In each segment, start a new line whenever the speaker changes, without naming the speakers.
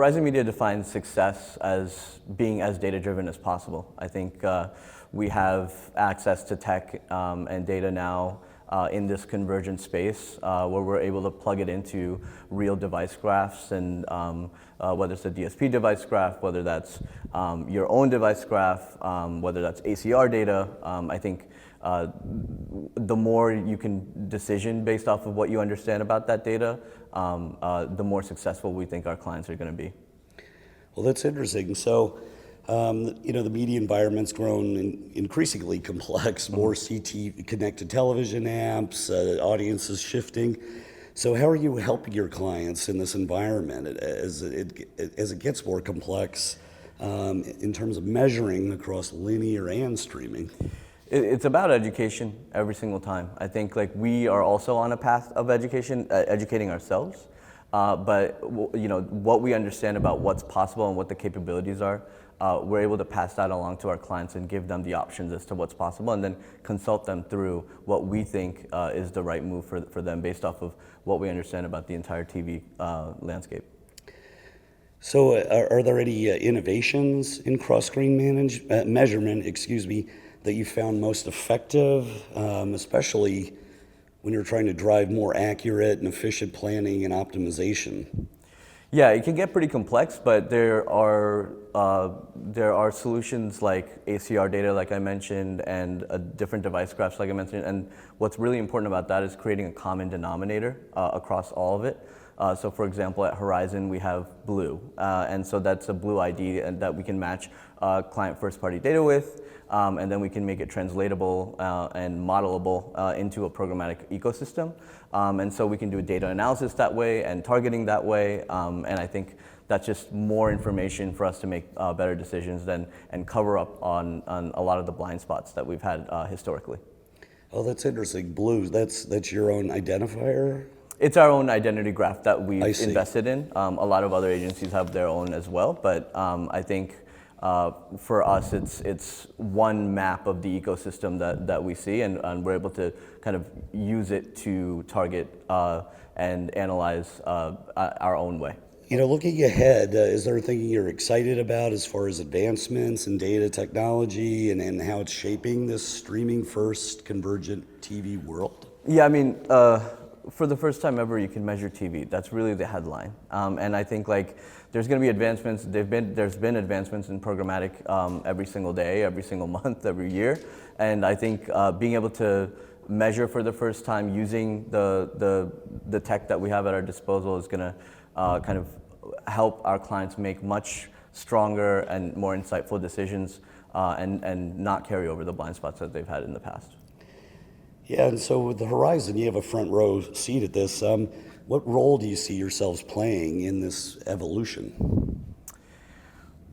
Horizon Media defines success as being as data-driven as possible. I think we have access to tech and data now in this convergent space where we're able to plug it into real device graphs, and whether it's a DSP device graph, whether that's your own device graph, whether that's ACR data. I think the more you can decision based off of what you understand about that data, the more successful we think our clients are going to be.
Well, that's interesting. So, the media environment's grown increasingly complex, more CT connected television apps, audiences shifting. So how are you helping your clients in this environment as it gets more complex in terms of measuring across linear and streaming?
It's about education every single time. I think we are also on a path of education, educating ourselves. But what we understand about what's possible and what the capabilities are, we're able to pass that along to our clients and give them the options as to what's possible, and then consult them through what we think is the right move for them based off of what we understand about the entire TV landscape.
So are there any innovations in cross-screen measurement, that you found most effective, especially when you're trying to drive more accurate and efficient planning and optimization?
Yeah, it can get pretty complex, but there are solutions like ACR data, like I mentioned, and different device graphs, like I mentioned. And what's really important about that is creating a common denominator across all of it. So, for example, at Horizon we have Blue, and so that's a Blue ID and that we can match client first-party data with, and then we can make it translatable and modelable into a programmatic ecosystem. And so we can do data analysis that way and targeting that way, and I think that's just more information for us to make better decisions and cover up on a lot of the blind spots that we've had historically.
Oh, that's interesting. Blue, that's your own identifier?
It's our own identity graph that we've invested in. A lot of other agencies have their own as well, but I think for us, it's one map of the ecosystem that we see, and we're able to kind of use it to target and analyze our own way.
Looking ahead, is there anything you're excited about as far as advancements in data technology and how it's shaping this streaming-first convergent TV world?
Yeah, I mean, for the first time ever, you can measure TV. That's really the headline. And I think there's going to be advancements. There's been advancements in programmatic every single day, every single month, every year. And I think being able to measure for the first time using the tech that we have at our disposal is going to kind of help our clients make much stronger and more insightful decisions and not carry over the blind spots that they've had in the past.
Yeah, and so with the Horizon, you have a front row seat at this. What role do you see yourselves playing in this evolution?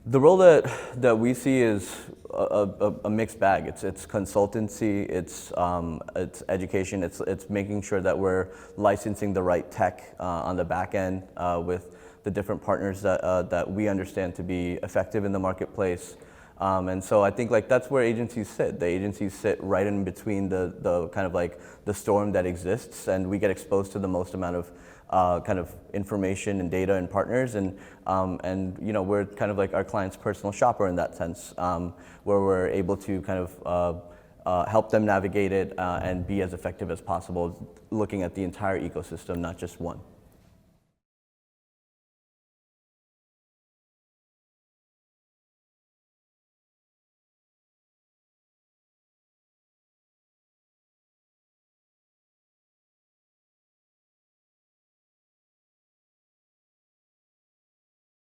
The role that we see is a mixed bag. It's consultancy, it's education, it's making sure that we're licensing the right tech on the back end with the different partners that we understand to be effective in the marketplace. And so I think that's where agencies sit. The agencies sit right in between the kind of the storm that exists, and we get exposed to the most amount of kind of information and data and partners, and we're kind of like our client's personal shopper in that sense, where we're able to kind of help them navigate it and be as effective as possible, looking at the entire ecosystem, not just one.